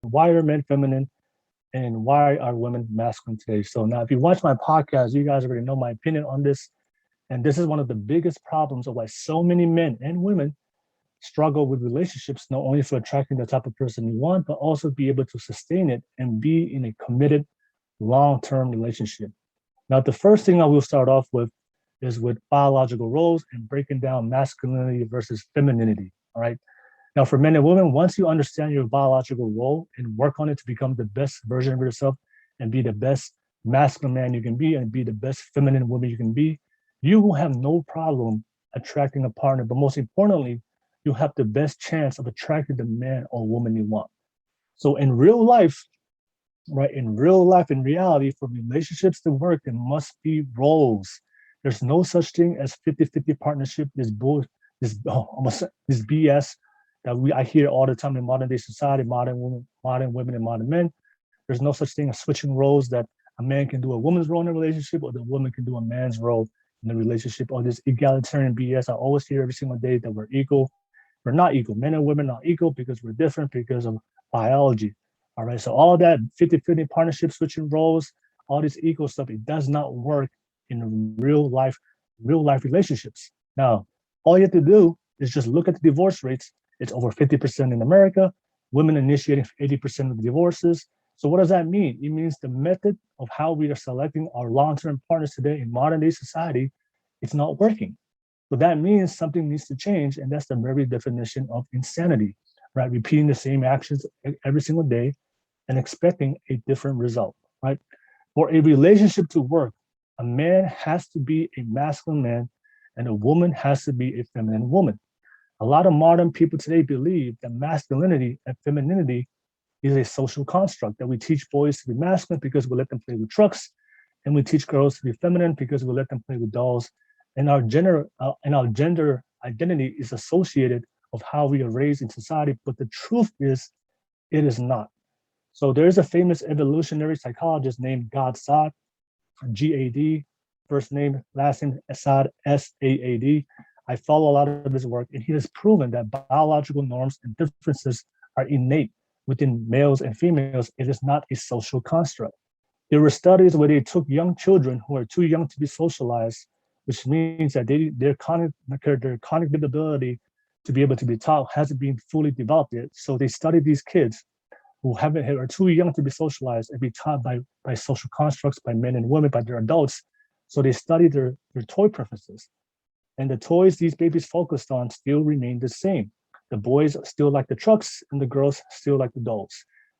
why are men feminine and why are women masculine today? So now, if you watch my podcast, you guys already know my opinion on this. And this is one of the biggest problems of why so many men and women struggle with relationships, not only for attracting the type of person you want, but also be able to sustain it and be in a committed long-term relationship. Now, the first thing I will start off with is with biological roles and breaking down masculinity versus femininity. All right. Now, for men and women, once you understand your biological role and work on it to become the best version of yourself and be the best masculine man you can be and be the best feminine woman you can be, you will have no problem attracting a partner. But most importantly, you have the best chance of attracting the man or woman you want. So in real life, right, in real life, in reality, for relationships to work, there must be roles. There's no such thing as 50-50 partnership, this BS that I hear all the time in modern day society, modern women and modern men. There's no such thing as switching roles, that a man can do a woman's role in a relationship or the woman can do a man's role in a relationship, or this egalitarian BS. I always hear every single day that we're equal. We're not equal. Men and women are not equal because we're different because of biology. All right. So all that 50-50 partnership, switching roles, all this equal stuff, it does not work in real life relationships. Now, all you have to do is just look at the divorce rates. It's over 50% in America. Women initiating 80% of the divorces. So what does that mean? It means the method of how we are selecting our long-term partners today in modern day society, it's not working. So that means something needs to change, and that's the very definition of insanity, right? Repeating the same actions every single day and expecting a different result, right? For a relationship to work, a man has to be a masculine man and a woman has to be a feminine woman. A lot of modern people today believe that masculinity and femininity is a social construct, that we teach boys to be masculine because we let them play with trucks, and we teach girls to be feminine because we let them play with dolls. And our gender identity is associated of how we are raised in society, but the truth is, it is not. So there is a famous evolutionary psychologist named Gad Saad, G-A-D, first name, last name Saad, S-A-A-D. I follow a lot of his work, and he has proven that biological norms and differences are innate within males and females. It is not a social construct. There were studies where they took young children who are too young to be socialized, which means that their cognitive ability to be able to be taught hasn't been fully developed yet. So they studied these kids who are too young to be socialized and be taught by social constructs, by men and women, by their adults. So they studied their toy preferences. And the toys these babies focused on still remain the same. The boys still like the trucks and the girls still like the dolls.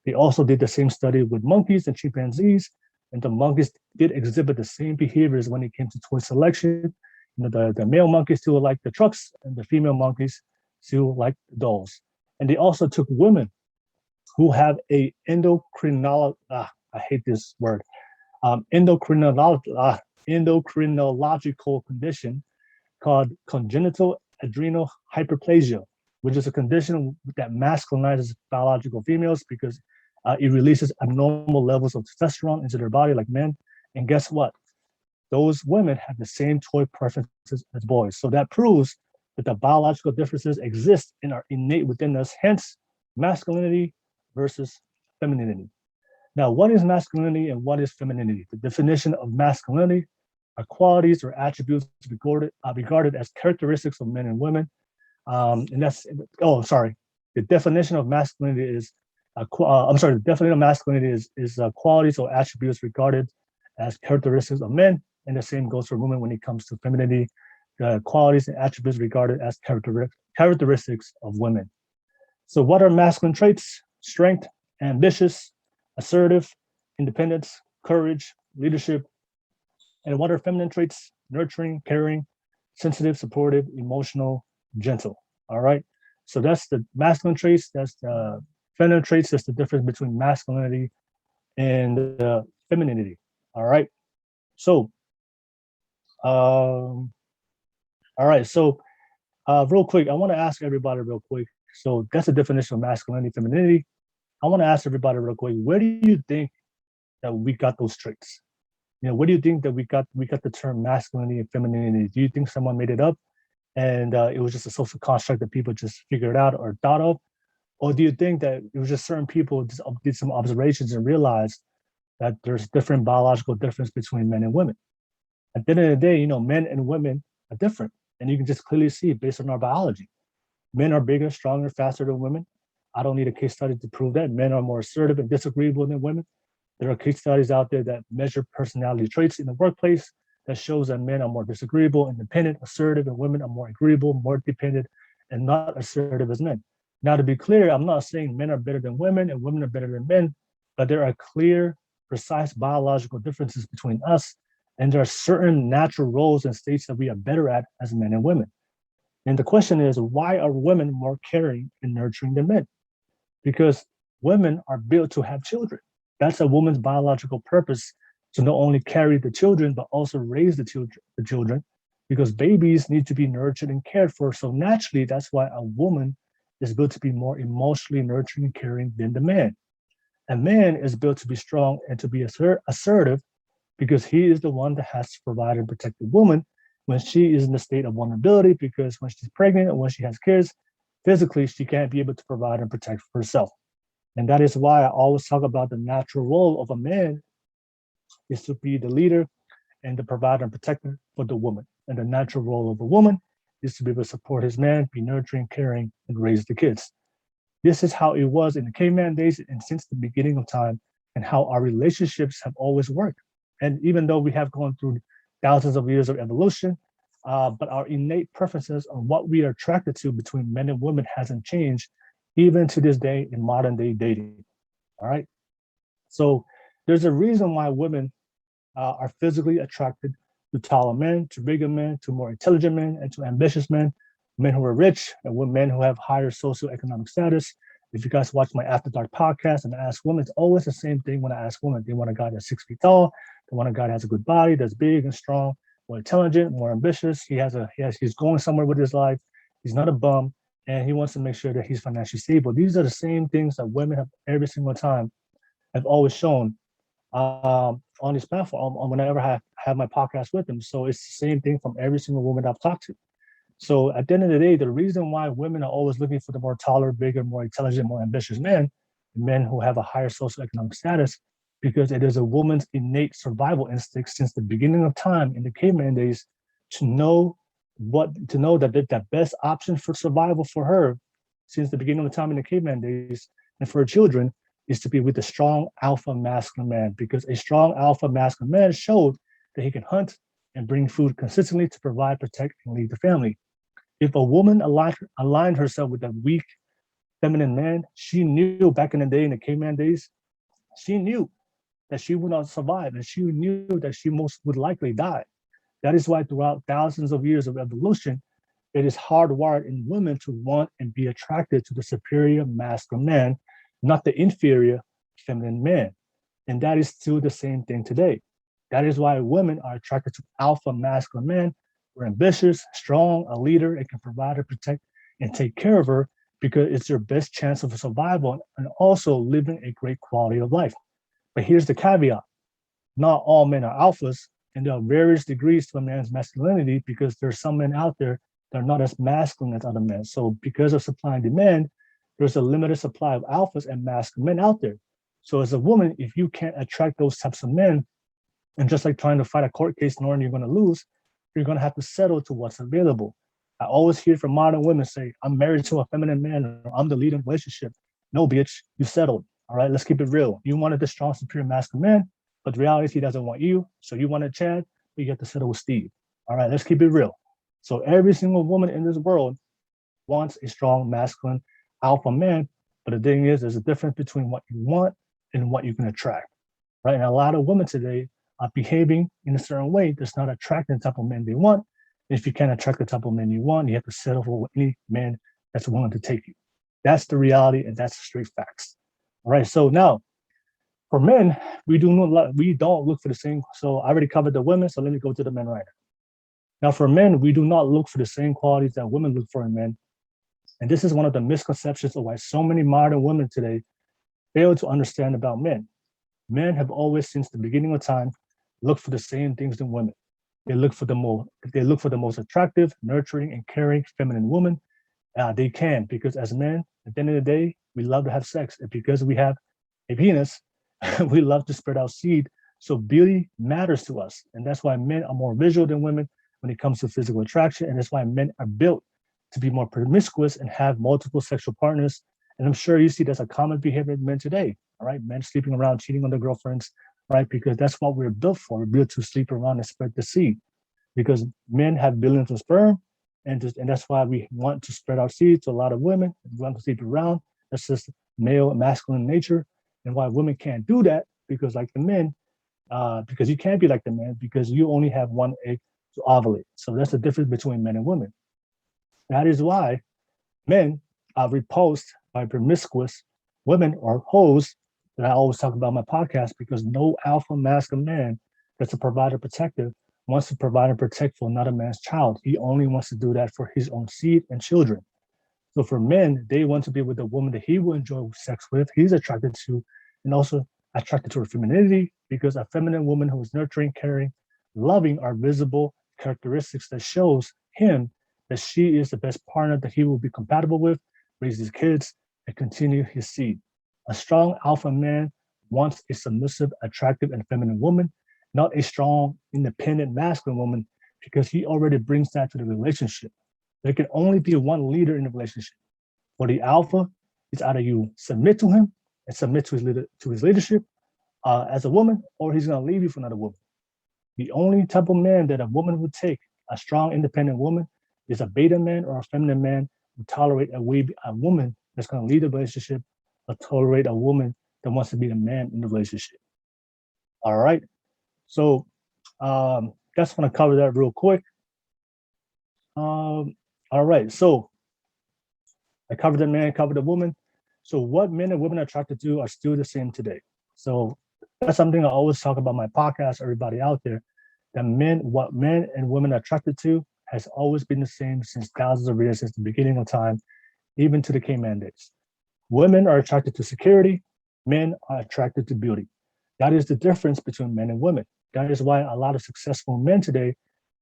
They also did the same study with monkeys and chimpanzees, and the monkeys did exhibit the same behaviors when it came to toy selection. The male monkeys still like the trucks and the female monkeys still like the dolls. And they also took women who have a endocrinological condition called congenital adrenal hyperplasia, which is a condition that masculinizes biological females because it releases abnormal levels of testosterone into their body like men. And guess what? Those women have the same toy preferences as boys. So that proves that the biological differences exist and are innate within us, hence masculinity versus femininity. Now, what is masculinity and what is femininity? The definition of masculinity are qualities or attributes regarded as characteristics of men and women. The definition of masculinity is, the definition of masculinity is qualities or attributes regarded as characteristics of men, and the same goes for women when it comes to femininity, qualities and attributes regarded as characteristics of women. So what are masculine traits? Strength, ambitious, assertive, independence, courage, leadership. And what are feminine traits? Nurturing, caring, sensitive, supportive, emotional, gentle. All right. So that's the masculine traits. That's the feminine traits. That's the difference between masculinity and femininity. All right. So, all right. So, real quick, I want to ask everybody real quick. So that's the definition of masculinity, femininity. I want to ask everybody real quick, where do you think that we got those traits? Where do you think that we got the term masculinity and femininity? Do you think someone made it up and it was just a social construct that people just figured out or thought of? Or do you think that it was just certain people just did some observations and realized that there's different biological difference between men and women? At the end of the day, men and women are different. And you can just clearly see it based on our biology. Men are bigger, stronger, faster than women. I don't need a case study to prove that. Men are more assertive and disagreeable than women. There are case studies out there that measure personality traits in the workplace that shows that men are more disagreeable, independent, assertive, and women are more agreeable, more dependent, and not assertive as men. Now, to be clear, I'm not saying men are better than women and women are better than men, but there are clear, precise biological differences between us, and there are certain natural roles and states that we are better at as men and women. And the question is, why are women more caring and nurturing than men? Because women are built to have children. That's a woman's biological purpose, to not only carry the children, but also raise the children, because babies need to be nurtured and cared for. So naturally, that's why a woman is built to be more emotionally nurturing and caring than the man. A man is built to be strong and to be assertive, because he is the one that has to provide and protect the woman when she is in a state of vulnerability, because when she's pregnant and when she has kids, physically, she can't be able to provide and protect for herself. And that is why I always talk about the natural role of a man is to be the leader and the provider and protector for the woman. And the natural role of a woman is to be able to support his man, be nurturing, caring, and raise the kids. This is how it was in the caveman days and since the beginning of time, and how our relationships have always worked. And even though we have gone through thousands of years of evolution, but our innate preferences on what we are attracted to between men and women hasn't changed, even to this day in modern day dating. All right. So there's a reason why women are physically attracted to taller men, to bigger men, to more intelligent men, and to ambitious men, men who are rich, and men who have higher socioeconomic status. If you guys watch my After Dark podcast and I ask women, it's always the same thing when I ask women. They want a guy that's 6 feet tall. They want a guy that has a good body, that's big and strong, more intelligent, more ambitious. He's going somewhere with his life. He's not a bum, and he wants to make sure that he's financially stable. These are the same things that women have every single time have always shown on this platform, whenever I have my podcast with them. So it's the same thing from every single woman I've talked to. So at the end of the day, the reason why women are always looking for the more taller, bigger, more intelligent, more ambitious men who have a higher socioeconomic status, because it is a woman's innate survival instinct since the beginning of time in the caveman days to know that the best option for survival for her since the beginning of time in the caveman days and for her children is to be with a strong alpha masculine man, because a strong alpha masculine man showed that he can hunt and bring food consistently to provide, protect, and lead the family. If a woman aligned herself with a weak feminine man, she knew back in the day, in the caveman days, she knew that she would not survive, and she knew that she most would likely die. That is why throughout thousands of years of evolution, it is hardwired in women to want and be attracted to the superior masculine man, not the inferior feminine man. And that is still the same thing today. That is why women are attracted to alpha masculine men who are ambitious, strong, a leader, and can provide her, protect, and take care of her, because it's their best chance of survival and also living a great quality of life. But here's the caveat. Not all men are alphas, and there are various degrees to a man's masculinity, because there's some men out there that are not as masculine as other men. So because of supply and demand, there's a limited supply of alphas and masculine men out there. So as a woman, if you can't attract those types of men, and just like trying to fight a court case knowing you're going to lose, you're going to have to settle to what's available. I always hear from modern women say, I'm married to a feminine man, or I'm the lead in the relationship. No, bitch, you settled. All right, let's keep it real. You wanted the strong, superior masculine man, but the reality is he doesn't want you. So you wanted Chad, but you have to settle with Steve. All right, let's keep it real. So every single woman in this world wants a strong, masculine, alpha man. But the thing is, there's a difference between what you want and what you can attract, right? And a lot of women today are behaving in a certain way that's not attracting the type of men they want. And if you can't attract the type of men you want, you have to settle for any man that's willing to take you. That's the reality, and that's the straight facts. All right. So now, for men, we don't look for the same. So I already covered the women, so let me go to the men right now. Now, for men, we do not look for the same qualities that women look for in men. And this is one of the misconceptions of why so many modern women today fail to understand about men. Men have always, since the beginning of time, looked for the same things in women. They look for the most attractive, nurturing, and caring feminine woman they can, because as men, at the end of the day, we love to have sex. And because we have a penis, we love to spread out seed. So beauty matters to us. And that's why men are more visual than women when it comes to physical attraction. And that's why men are built to be more promiscuous and have multiple sexual partners. And I'm sure you see that's a common behavior in men today. All right, men sleeping around, cheating on their girlfriends, right? Because that's what we're built for. We're built to sleep around and spread the seed. Because men have billions of sperm, and that's why we want to spread our seed to a lot of women. We want to sleep around. That's just male, masculine nature. And why women can't do that, because like the men, because you can't be like the men, because you only have one egg to ovulate. So that's the difference between men and women. That is why men are repulsed by promiscuous women or hoes that I always talk about in my podcast, because no alpha masculine man that's a provider protective wants to provide and protect for another man's child. He only wants to do that for his own seed and children. So for men, they want to be with a woman that he will enjoy sex with, he's attracted to, and also attracted to her femininity, because a feminine woman who is nurturing, caring, loving are visible characteristics that shows him that she is the best partner that he will be compatible with, raise his kids, and continue his seed. A strong alpha man wants a submissive, attractive, and feminine woman, not a strong, independent, masculine woman, because he already brings that to the relationship. There can only be one leader in the relationship. For the alpha, it's either you submit to him and submit to his leadership as a woman, or he's going to leave you for another woman. The only type of man that a woman would take, a strong, independent woman, is a beta man or a feminine man who tolerate a woman that's going to lead the relationship, or tolerate a woman that wants to be the man in the relationship. All right. So just want to cover that real quick. All right. So I covered the man, covered the woman. So what men and women are attracted to are still the same today. So that's something I always talk about in my podcast, everybody out there, that what men and women are attracted to has always been the same since thousands of years, since the beginning of time, even to the caveman days. Women are attracted to security, men are attracted to beauty. That is the difference between men and women. That is why a lot of successful men today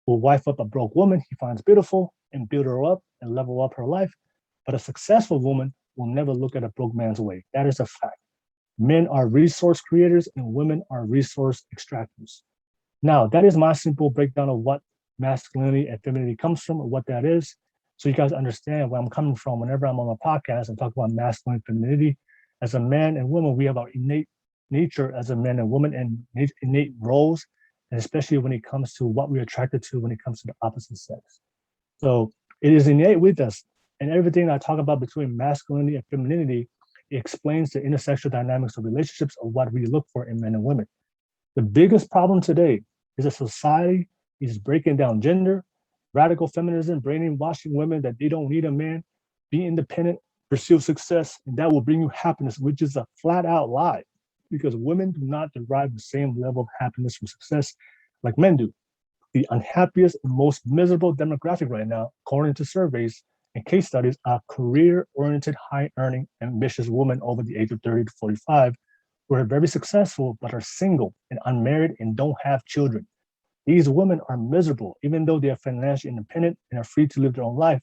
will wife up a broke woman he finds beautiful and build her up and level up her life. But a successful woman will never look at a broke man's way. That is a fact. Men are resource creators and women are resource extractors. Now, that is my simple breakdown of what masculinity and femininity comes from, or what that is. So you guys understand where I'm coming from whenever I'm on my podcast and talk about masculine and femininity. As a man and woman, we have our innate nature as a man and woman and innate roles, and especially when it comes to what we're attracted to when it comes to the opposite sex. So it is innate with us. And everything I talk about between masculinity and femininity, it explains the intersexual dynamics of relationships of what we look for in men and women. The biggest problem today is that society is breaking down gender, radical feminism, brainwashing women that they don't need a man, be independent, pursue success, and that will bring you happiness, which is a flat out lie, because women do not derive the same level of happiness from success like men do. The unhappiest and most miserable demographic right now, according to surveys and case studies, are career-oriented, high-earning, ambitious women over the age of 30 to 45 who are very successful but are single and unmarried and don't have children. These women are miserable, even though they are financially independent and are free to live their own life,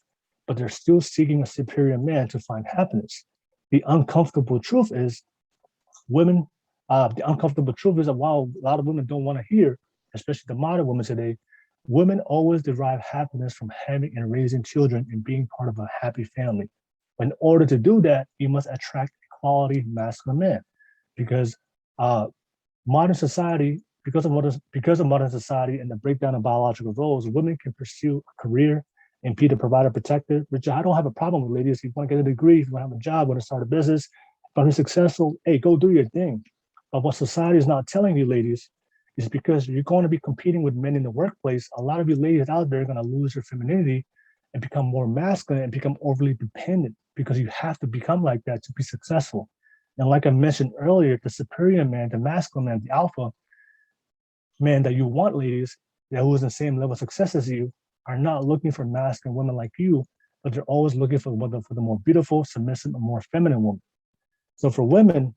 but they're still seeking a superior man to find happiness. The uncomfortable truth is that while a lot of women don't want to hear, especially the modern women today, women always derive happiness from having and raising children and being part of a happy family. In order to do that, you must attract a quality masculine man, because modern society, because of modern society and the breakdown of biological roles, women can pursue a career and be the provider protector, which I don't have a problem with, ladies. If you want to get a degree, if you want to have a job, want to start a business, if you want to be successful, hey, go do your thing. But what society is not telling you, ladies, is because you're going to be competing with men in the workplace, a lot of you ladies out there are going to lose your femininity and become more masculine and become overly dependent, because you have to become like that to be successful. And like I mentioned earlier, the superior man, the masculine man, the alpha man that you want, ladies, who is in the same level of success as you, are not looking for masculine women like you, but they're always looking for the more beautiful, submissive, and more feminine woman. So for women,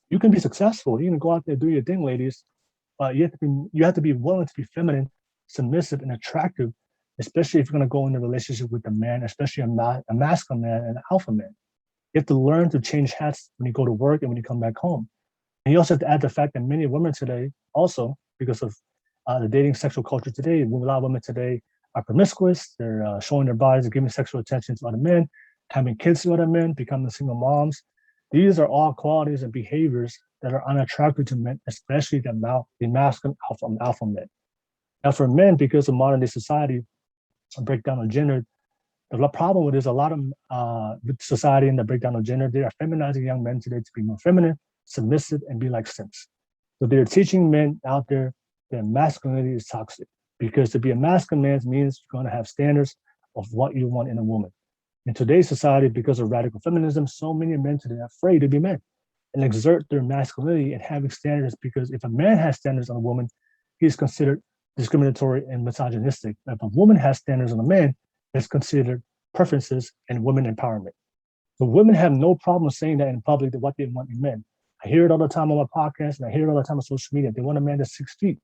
you can be successful. You can go out there and do your thing, ladies, but you have to be willing to be feminine, submissive, and attractive, especially if you're going to go in a relationship with a man, especially a masculine man and an alpha man. You have to learn to change hats when you go to work and when you come back home. And you also have to add the fact that many women today, also because of the dating sexual culture today, a lot of women today are promiscuous. They're showing their bodies, giving sexual attention to other men, having kids with other men, becoming single moms. These are all qualities and behaviors that are unattractive to men, especially the masculine alpha men. Now, for men, because of modern day society, a breakdown of gender, the problem with is a lot of with society and the breakdown of gender, they are feminizing young men today to be more feminine, submissive, and be like simps. So they're teaching men out there that masculinity is toxic, because to be a masculine man means you're going to have standards of what you want in a woman. In today's society, because of radical feminism, so many men today are afraid to be men and exert their masculinity and having standards, because if a man has standards on a woman, he's considered discriminatory and misogynistic. If a woman has standards on a man, it's considered preferences and women empowerment. So women have no problem saying that in public, that what they want in men. I hear it all the time on my podcast, and I hear it all the time on social media. They want a man that's 6 feet,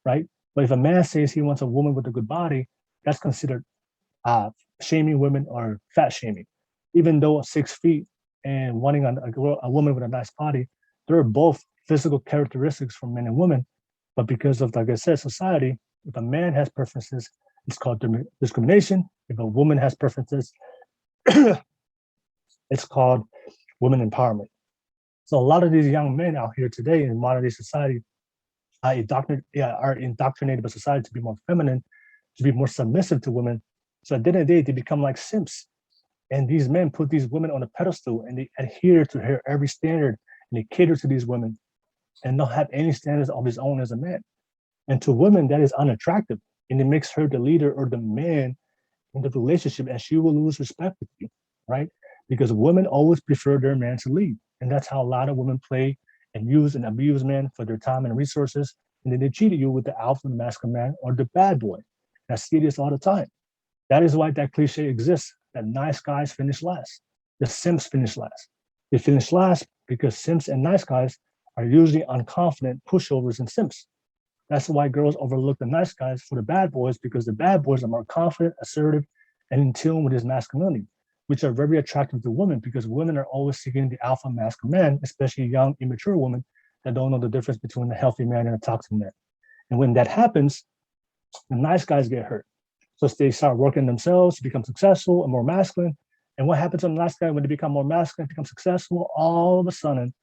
right? But if a man says he wants a woman with a good body, that's considered shaming women or fat shaming. Even though 6 feet and wanting a woman with a nice body, they're both physical characteristics for men and women. But because of, like I said, society, if a man has preferences, it's called discrimination. If a woman has preferences, it's called women empowerment. So a lot of these young men out here today in modern day society are indoctrinated by society to be more feminine, to be more submissive to women. So at the end of the day, they become like simps. And these men put these women on a pedestal and they adhere to every standard and they cater to these women and don't have any standards of his own as a man. And to women, that is unattractive. And it makes her the leader or the man in the relationship, and she will lose respect with you, right? Because women always prefer their man to lead. And that's how a lot of women play and use and abuse men for their time and resources. And then they cheat you with the alpha masculine man or the bad boy. And I see this all the time. That is why that cliche exists, that nice guys finish last. The simps finish last. They finish last because simps and nice guys are usually unconfident pushovers and simps. That's why girls overlook the nice guys for the bad boys, because the bad boys are more confident, assertive, and in tune with his masculinity, which are very attractive to women, because women are always seeking the alpha masculine man, especially young, immature women that don't know the difference between a healthy man and a toxic man. And when that happens, the nice guys get hurt. So they start working themselves to become successful and more masculine. And what happens to the nice guy when they become more masculine, become successful? All of a sudden,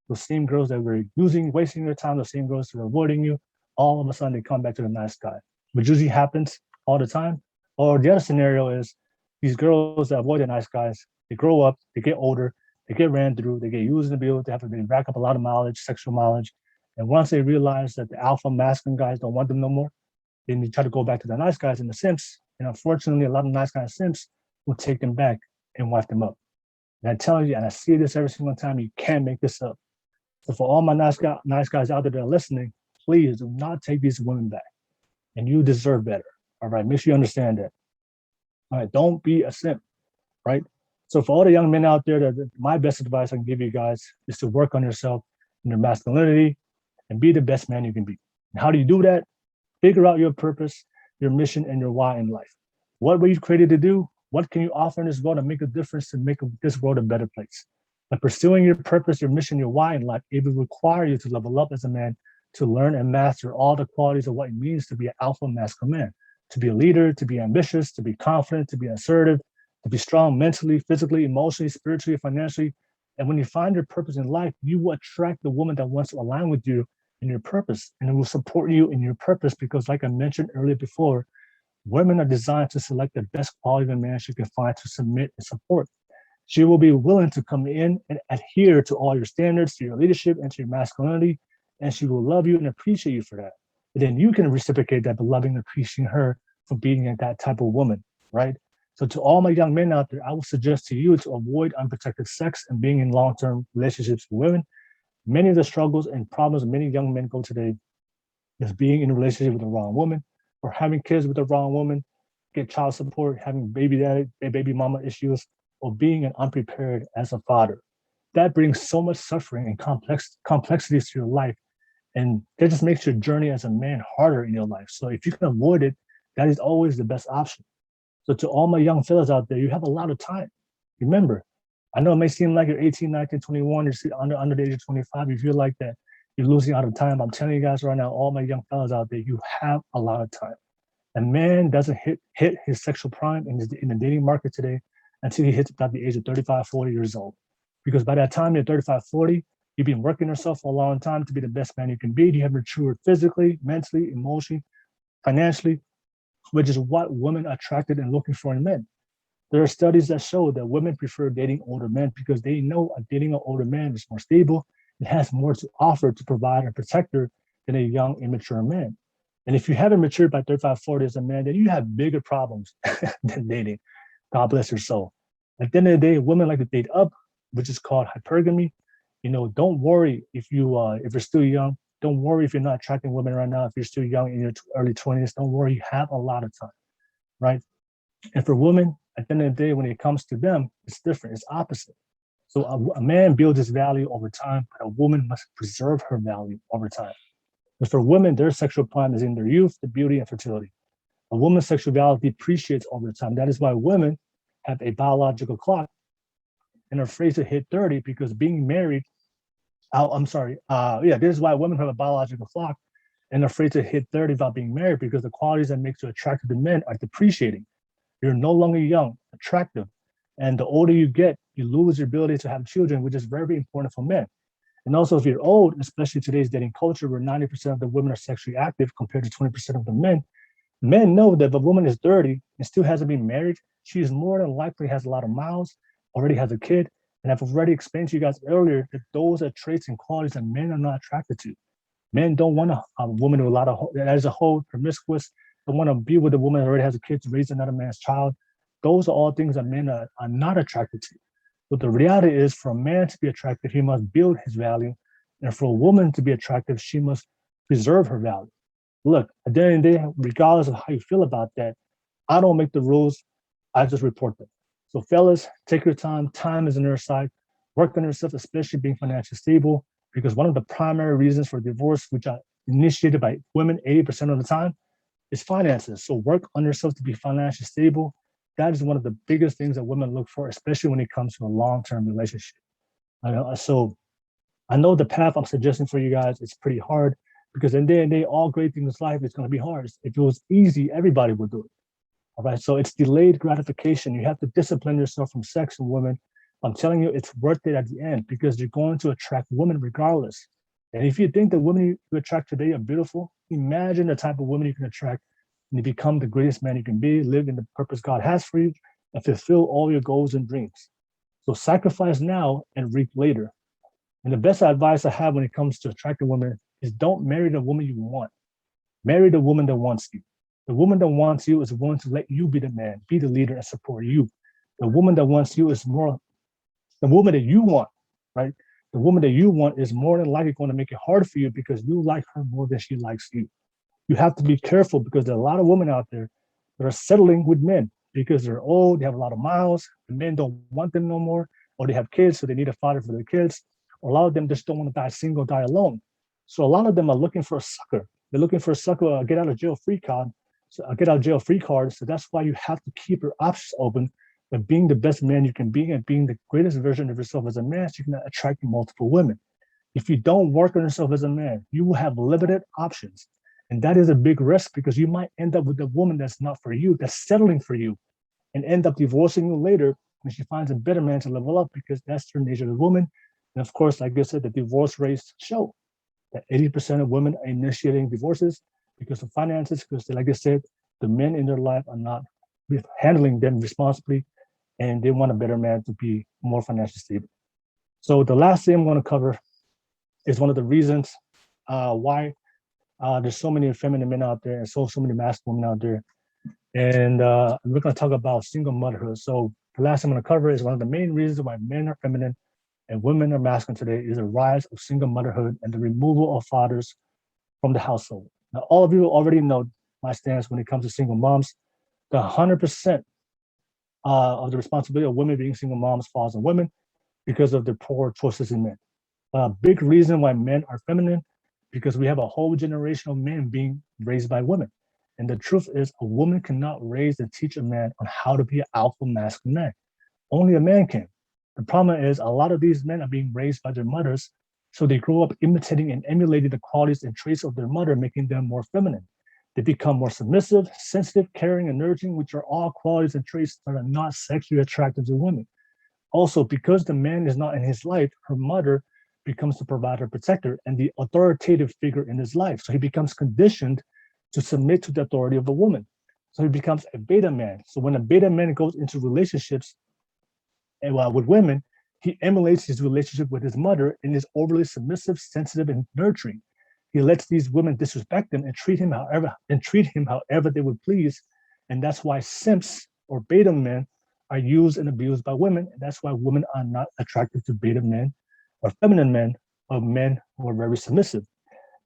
those same girls that were wasting their time, the same girls that were avoiding you, all of a sudden they come back to the nice guy, which usually happens all the time. Or the other scenario is these girls that avoid the nice guys, they grow up, they get older, they get ran through, they get used and abused, they have to rack up a lot of mileage, sexual mileage. And once they realize that the alpha masculine guys don't want them no more, then they try to go back to the nice guys and the simps. And unfortunately, a lot of nice guys simps will take them back and wipe them up. And I tell you, and I see this every single time, you can't make this up. So for all my nice guys out there that are listening, please do not take these women back. And you deserve better. All right, make sure you understand that. All right, don't be a simp, right? So for all the young men out there, my best advice I can give you guys is to work on yourself and your masculinity and be the best man you can be. And how do you do that? Figure out your purpose, your mission, and your why in life. What were you created to do? What can you offer in this world to make a difference, to make this world a better place? By pursuing your purpose, your mission, your why in life, it will require you to level up as a man, to learn and master all the qualities of what it means to be an alpha masculine man, to be a leader, to be ambitious, to be confident, to be assertive, to be strong mentally, physically, emotionally, spiritually, financially. And when you find your purpose in life, you will attract the woman that wants to align with you in your purpose, and it will support you in your purpose, because like I mentioned earlier before, women are designed to select the best quality of a man she can find to submit and support. She will be willing to come in and adhere to all your standards, to your leadership, and to your masculinity, and she will love you and appreciate you for that. And then you can reciprocate that by loving and appreciating her for being that type of woman, right? So to all my young men out there, I would suggest to you to avoid unprotected sex and being in long-term relationships with women. Many of the struggles and problems many young men go today is being in a relationship with the wrong woman, or having kids with the wrong woman, get child support, having baby daddy, baby mama issues, or being unprepared as a father. That brings so much suffering and complexities to your life. And that just makes your journey as a man harder in your life. So if you can avoid it, that is always the best option. So to all my young fellas out there, you have a lot of time. Remember, I know it may seem like you're 18, 19, 21, you're under the age of 25. You feel like that you're losing out of time. I'm telling you guys right now, all my young fellas out there, you have a lot of time. A man doesn't hit his sexual prime in the dating market today until he hits about the age of 35, 40 years old. Because by that time you're 35, 40, you've been working yourself for a long time to be the best man you can be. You have matured physically, mentally, emotionally, financially, which is what women are attracted and looking for in men. There are studies that show that women prefer dating older men because they know dating an older man is more stable and has more to offer to provide and protect her than a young, immature man. And if you haven't matured by 35, 40 as a man, then you have bigger problems than dating. God bless your soul. At the end of the day, women like to date up, which is called hypergamy. Don't worry if you're still young. Don't worry if you're not attracting women right now. If you're still young in your early 20s, don't worry. You have a lot of time, right? And for women, at the end of the day, when it comes to them, it's different. It's opposite. So a man builds his value over time, but a woman must preserve her value over time. But for women, their sexual prime is in their youth, the beauty, and fertility. A woman's sexuality depreciates over time. That is why women have a biological clock and are afraid to hit 30 because being married, this is why women have a biological clock and are afraid to hit 30 without being married because the qualities that make you attractive to men are depreciating. You're no longer young, attractive. And the older you get, you lose your ability to have children, which is very important for men. And also, if you're old, especially today's dating culture, where 90% of the women are sexually active compared to 20% of the men, men know that if a woman is 30 and still hasn't been married, she is more than likely has a lot of miles, already has a kid. And I've already explained to you guys earlier that those are traits and qualities that men are not attracted to. Men don't want a woman with that is a whole promiscuous, don't want to be with a woman that already has a kid to raise another man's child. Those are all things that men are not attracted to. But the reality is, for a man to be attractive, he must build his value. And for a woman to be attractive, she must preserve her value. Look, at the end of the day, regardless of how you feel about that, I don't make the rules, I just report them. So fellas, take your time. Time is on your side. Work on yourself, especially being financially stable, because one of the primary reasons for divorce, which are initiated by women 80% of the time, is finances. So work on yourself to be financially stable. That is one of the biggest things that women look for, especially when it comes to a long-term relationship. So I know the path I'm suggesting for you guys is pretty hard because in the end of the day, all great things in life is going to be hard. If it was easy, everybody would do it. All right. So it's delayed gratification. You have to discipline yourself from sex and women. I'm telling you, it's worth it at the end because you're going to attract women regardless. And if you think the women you attract today are beautiful, imagine the type of women you can attract and you become the greatest man you can be, live in the purpose God has for you, and fulfill all your goals and dreams. So sacrifice now and reap later. And the best advice I have when it comes to attracting women is don't marry the woman you want. Marry the woman that wants you. The woman that wants you is willing to let you be the man, be the leader, and support you. The woman that wants you is more the woman that you want, right? The woman that you want is more than likely going to make it hard for you because you like her more than she likes you. You have to be careful because there are a lot of women out there that are settling with men because they're old, they have a lot of miles, the men don't want them no more, or they have kids, so they need a father for their kids. Or a lot of them just don't want to die single, die alone. So a lot of them are looking for a sucker. They're looking for a sucker, get out of jail free card. So get out of jail free card. So that's why you have to keep your options open. But being the best man you can be and being the greatest version of yourself as a man, so you can attract multiple women. If you don't work on yourself as a man, you will have limited options. And that is a big risk because you might end up with a woman that's not for you, that's settling for you, and end up divorcing you later when she finds a better man to level up because that's her nature as a woman. And of course, like I said, the divorce rates show that 80% of women are initiating divorces because of finances, because like I said, the men in their life are not handling them responsibly and they want a better man to be more financially stable. So the last thing I'm going to cover is one of the reasons why there's so many feminine men out there and so many masculine women out there. And we're going to talk about single motherhood. So the last thing I'm going to cover is one of the main reasons why men are feminine and women are masculine today is the rise of single motherhood and the removal of fathers from the household. Now, all of you already know my stance when it comes to single moms. The 100% of the responsibility of women being single moms falls on women because of the poor choices in men. A big reason why men are feminine because we have a whole generation of men being raised by women. And the truth is a woman cannot raise and teach a man on how to be an alpha masculine man. Only a man can. The problem is a lot of these men are being raised by their mothers, so they grow up imitating and emulating the qualities and traits of their mother, making them more feminine. They become more submissive, sensitive, caring, and nurturing, which are all qualities and traits that are not sexually attractive to women. Also, because the man is not in his life, her mother becomes the provider, protector, and the authoritative figure in his life. So he becomes conditioned to submit to the authority of a woman. So he becomes a beta man. So when a beta man goes into relationships with women, he emulates his relationship with his mother and is overly submissive, sensitive, and nurturing. He lets these women disrespect him and treat him however they would please. And that's why simps or beta men are used and abused by women. And that's why women are not attracted to beta men or feminine men or men who are very submissive.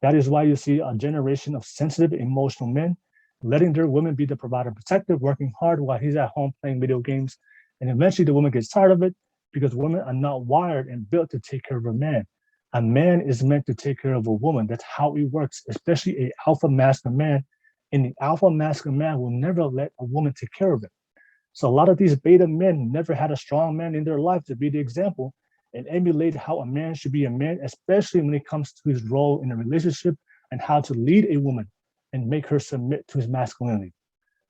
That is why you see a generation of sensitive, emotional men letting their women be the provider, protector, working hard while he's at home playing video games. And eventually the woman gets tired of it because women are not wired and built to take care of a man. A man is meant to take care of a woman. That's how it works, especially an alpha masculine man. And the alpha masculine man will never let a woman take care of him. So a lot of these beta men never had a strong man in their life to be the example and emulate how a man should be a man, especially when it comes to his role in a relationship and how to lead a woman and make her submit to his masculinity.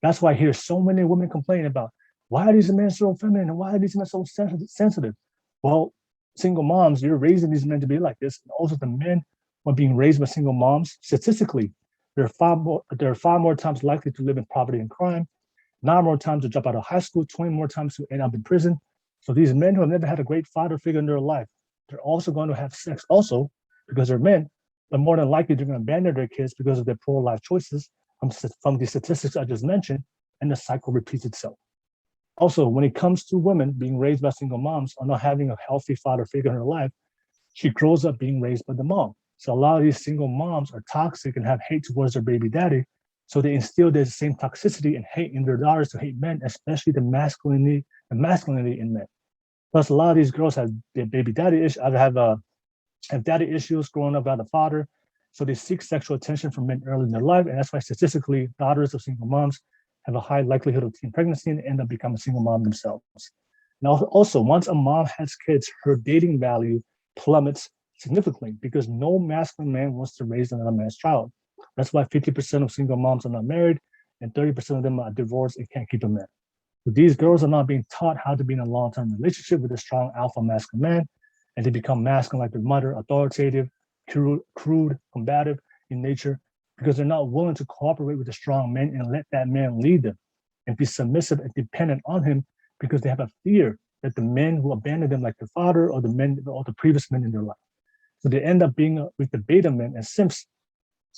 That's why I hear so many women complain about, why are these men so feminine and why are these men so sensitive? Well, single moms, you're raising these men to be like this. And also the men who are being raised by single moms, statistically, they're far more times likely to live in poverty and crime, 9 more times to drop out of high school, 20 more times to end up in prison. So these men who have never had a great father figure in their life, they're also going to have sex also because they're men, but more than likely they're going to abandon their kids because of their poor life choices from the statistics I just mentioned, and the cycle repeats itself. Also, when it comes to women being raised by single moms or not having a healthy father figure in her life, she grows up being raised by the mom. So a lot of these single moms are toxic and have hate towards their baby daddy. So they instill the same toxicity and hate in their daughters to hate men, especially the masculinity in men. Plus, a lot of these girls have their baby daddy issues, have daddy issues growing up without a father. So they seek sexual attention from men early in their life. And that's why statistically, daughters of single moms have a high likelihood of teen pregnancy and end up becoming a single mom themselves. Now, also, once a mom has kids, her dating value plummets significantly because no masculine man wants to raise another man's child. That's why 50% of single moms are not married and 30% of them are divorced and can't keep a man. So these girls are not being taught how to be in a long-term relationship with a strong alpha masculine man, and they become masculine like their mother, authoritative, crude, combative in nature, because they're not willing to cooperate with a strong man and let that man lead them and be submissive and dependent on him because they have a fear that the men will abandon them like their father or the previous men in their life. So they end up being with the beta men and simps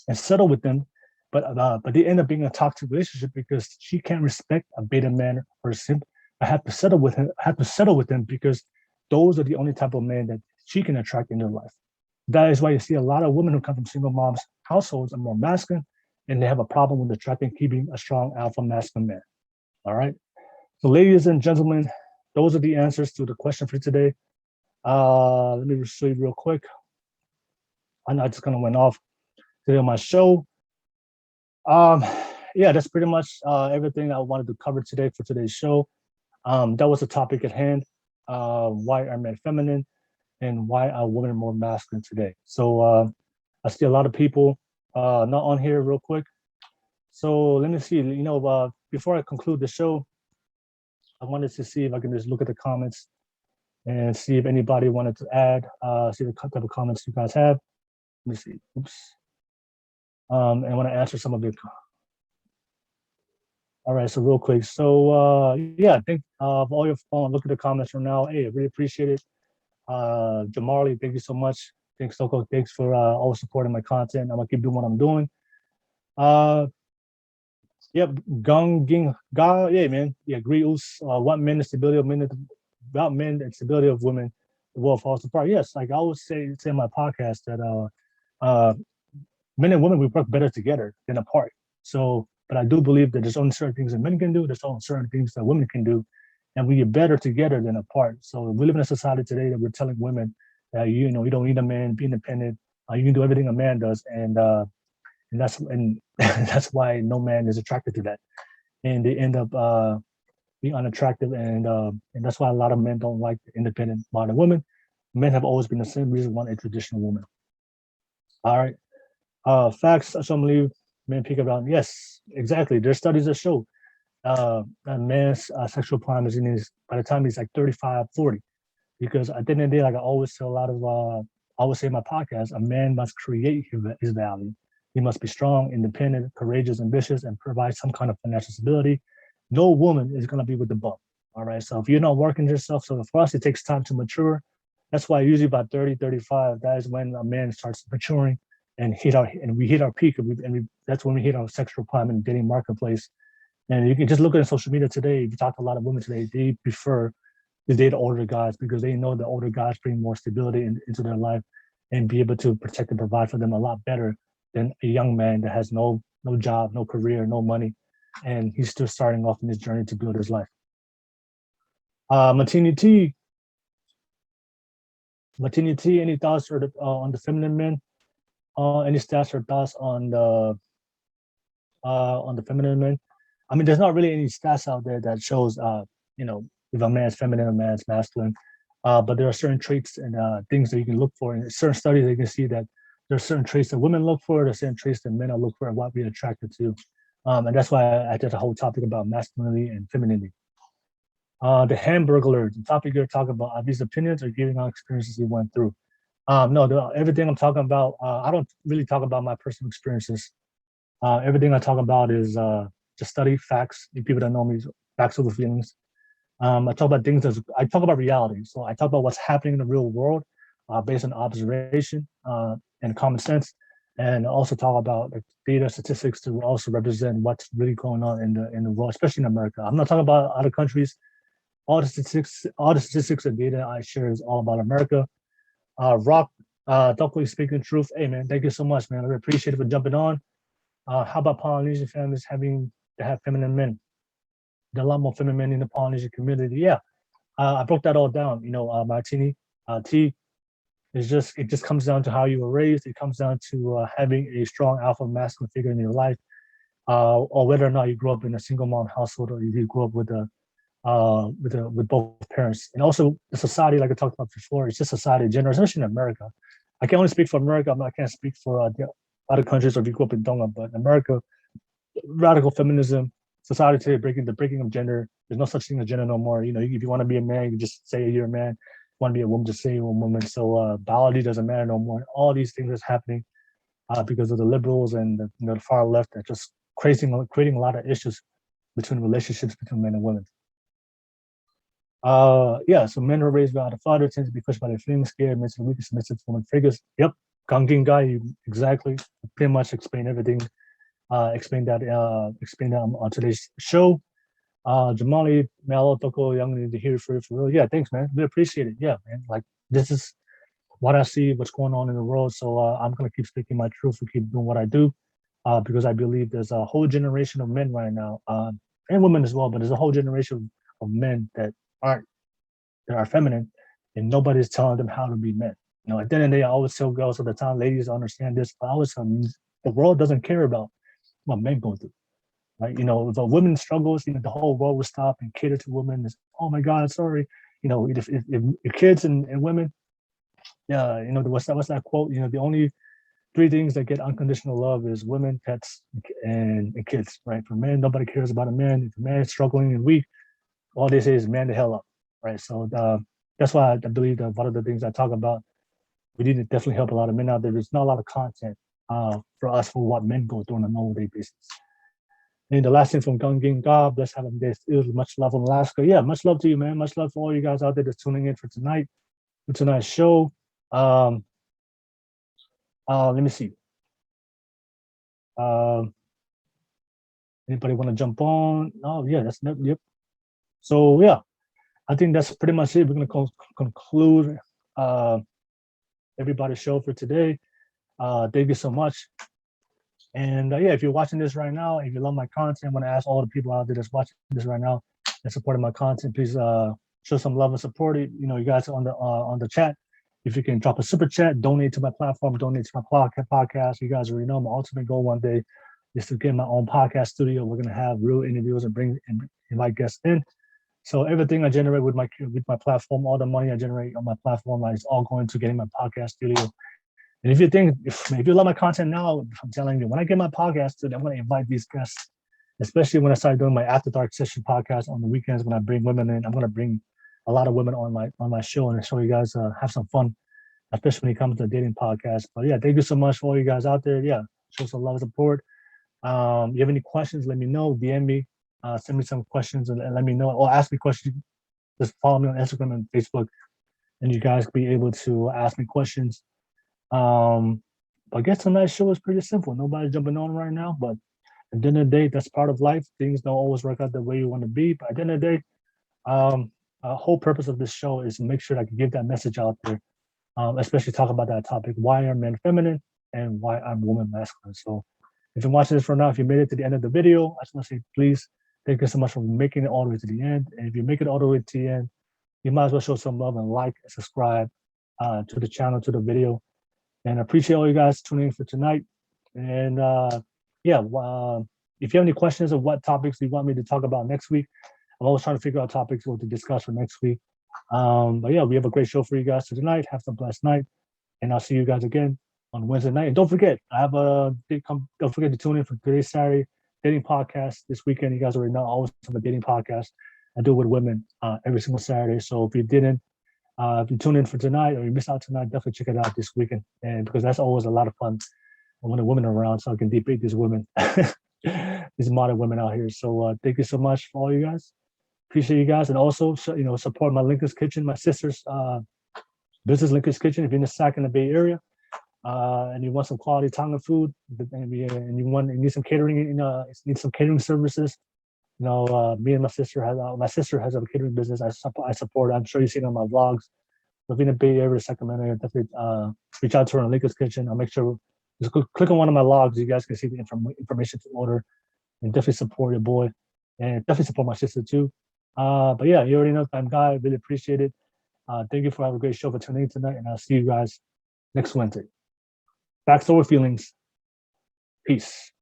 and settle with them, but they end up being a toxic relationship because she can't respect a beta man or a simp. I have to settle with them because those are the only type of men that she can attract in their life. That is why you see a lot of women who come from single moms households are more masculine, and they have a problem with attracting, keeping a strong alpha masculine man. All right. So, ladies and gentlemen, those are the answers to the question for today. Let me just show you real quick. I know I just kind of went off today on my show. Yeah, that's pretty much everything I wanted to cover today for today's show. That was the topic at hand. Why are men feminine and why are women more masculine today? So I see a lot of people not on here real quick. So let me see, before I conclude the show, I wanted to see if I can just look at the comments and see if anybody wanted to add, see the type of comments you guys have. Let me see, oops. And I want to answer some of it. All right, so real quick. So yeah, I think of all your phone, look at the comments from now. Hey, I really appreciate it. Jamarli, thank you so much. Thanks, Soko. Thanks for always supporting my content. I'm gonna keep doing what I'm doing. Yep, Ging Ga, yeah, man. Yeah, agree. What men the stability of men about men and stability of women, the world falls apart. Yes, like I always say in my podcast that men and women we work better together than apart. So, but I do believe that there's only certain things that men can do, there's only certain things that women can do, and we get better together than apart. So we live in a society today that we're telling women that you don't need a man, be independent, you can do everything a man does, and that's why no man is attracted to that, and they end up be unattractive, and that's why a lot of men don't like independent modern women. Men have always been the same reason why a traditional woman. All right. Facts, some believe men pick around. Yes, exactly. There's studies that show a man's sexual prime is in his, by the time he's like 35, 40. Because at the end of the day, like I always say a lot of, I always say in my podcast, a man must create his value. He must be strong, independent, courageous, ambitious, and provide some kind of financial stability. No woman is going to be with the bum. All right. So if you're not working yourself, so for us, it takes time to mature. That's why usually about 30, 35, that is when a man starts maturing and we hit our peak, that's when we hit our sexual prime in the dating marketplace. And you can just look at social media today. If you talk to a lot of women today, they prefer to date older guys because they know the older guys bring more stability into their life and be able to protect and provide for them a lot better than a young man that has no job, no career, no money, and he's still starting off in his journey to build his life. Martini T, any thoughts on the feminine men? Any stats or thoughts on the feminine men? I mean, there's not really any stats out there that shows, if a man's feminine, a man's masculine. But there are certain traits and things that you can look for. In certain studies, you can see that there are certain traits that women look for, there's certain traits that men are look for, and what we're attracted to. And that's why I did a whole topic about masculinity and femininity. The Hamburglar, the topic you're talking about, are these opinions or giving out experiences you went through? No, everything I'm talking about, I don't really talk about my personal experiences. Everything I talk about is just study facts. People that know me, facts over feelings. I talk about I talk about reality. So I talk about what's happening in the real world based on observation and common sense. And also talk about like, data statistics to also represent what's really going on in the world, especially in America. I'm not talking about other countries. All the statistics and data I share is all about America. Rock, Tokyo speaking truth. Hey man, thank you so much, man. I really appreciate it for jumping on. How about Polynesian families having to have feminine men? There are a lot more feminine men in the Polynesian community. Yeah, I broke that all down. Martini, T, it just comes down to how you were raised. It comes down to having a strong alpha masculine figure in your life, or whether or not you grew up in a single mom household or you grew up with both parents. And also the society, like I talked about before, it's just society in general, especially in America. I can only speak for America. I can't speak for the other countries or if you grew up in Tonga, but America, radical feminism, society today, the breaking of gender. There's no such thing as gender no more. If you want to be a man, you just say you're a man. If you want to be a woman, just say you're a woman. So biology doesn't matter no more. All these things is happening because of the liberals and the far left that just creating a lot of issues between relationships between men and women. So men are raised by the father, tend to be pushed by their feelings, scared, mentally weak, submissive to women figures. Yep, Ganging guy, you exactly pretty much explained everything. Explained that on today's show. Jamali, Melo, Toko, Young, to hear for real. Yeah, thanks, man. We appreciate it. Yeah, man. Like this is what I see, what's going on in the world. So I'm gonna keep speaking my truth and keep doing what I do, because I believe there's a whole generation of men right now, and women as well. But there's a whole generation of men that are feminine, and nobody's telling them how to be men. At the end of the day, I always tell girls all the time, ladies understand this, but I always tell them the world doesn't care about what men go through. Right? If a woman struggles, the whole world will stop and cater to women. It's, oh my God, sorry. If kids and women, yeah, what's that quote? The only three things that get unconditional love is women, pets, and kids, right? For men, nobody cares about a man. If a man is struggling and weak, all they say is man the hell up, right? So that's why I believe that one of the things I talk about, we need to definitely help a lot of men out there. There's not a lot of content for us for what men go through on a normal day basis. And the last thing from Gunging, God bless having this. Much love from Alaska. Yeah, much love to you, man. Much love for all you guys out there that's tuning in for tonight's show. Let me see. Anybody want to jump on? Oh, yeah, yep. So yeah, I think that's pretty much it. We're gonna conclude everybody's show for today. Thank you so much. And if you're watching this right now, if you love my content, I want to ask all the people out there that's watching this right now and supporting my content, please show some love and support it. You guys on the chat, if you can drop a super chat, donate to my platform, donate to my podcast. You guys already know my ultimate goal one day is to get my own podcast studio. We're gonna have real interviews and invite guests in. So everything I generate with my platform, all the money I generate on my platform, is all going to getting my podcast studio. And if you love my content now, I'm telling you, when I get my podcast studio, I'm going to invite these guests, especially when I start doing my After Dark session podcast on the weekends. When I bring women in, I'm going to bring a lot of women on my show and show you guys have some fun, especially when it comes to dating podcast. But yeah, thank you so much for all you guys out there. Yeah, show some love and support. You have any questions, let me know. DM me, send me some questions and let me know, or ask me questions. Just follow me on Instagram and Facebook, and you guys be able to ask me questions. I guess tonight's show is pretty simple. Nobody's jumping on right now, but at the end of the day, that's part of life. Things don't always work out the way you want to be. But at the end of the day, whole purpose of this show is to make sure that I can give that message out there, especially talk about that topic: why are men feminine and why are women masculine? So, if you're watching this for now, if you made it to the end of the video, I just want to say, please, thank you so much for making it all the way to the end. And if you make it all the way to the end, you might as well show some love and like and subscribe to the channel, to the video. And I appreciate all you guys tuning in for tonight. And yeah, if you have any questions of what topics you want me to talk about next week, I'm always trying to figure out topics what to discuss for next week. But yeah, we have a great show for you guys tonight. Have some blessed night. And I'll see you guys again on Wednesday night. And don't forget, don't forget to tune in for today's Saturday dating podcast this weekend. You guys already know, always have a dating podcast. I do it with women every single Saturday. So if you tune in for tonight or you missed out tonight, definitely check it out this weekend. And because that's always a lot of fun when the women are around, so I can debate these women, these modern women out here. So thank you so much for all you guys. Appreciate you guys. And also, support my Lincoln's Kitchen, my sister's business, Lincoln's Kitchen. If you're in the Sac in the Bay Area and you want some quality Tongan food and you need some catering, need some catering services, me and my sister has a catering business. I support. I'm sure you've seen it on my vlogs. So if you're in the Bay Area, Sacramento, definitely reach out to her on Lincoln's Kitchen. I'll make sure just click on one of my logs. You guys can see the information to order, and definitely support your boy, and definitely support my sister too. But yeah, you already know I'm Guy. Really appreciate it. Thank you for having a great show for tuning in tonight, and I'll see you guys next Wednesday. Backstory feelings. Peace.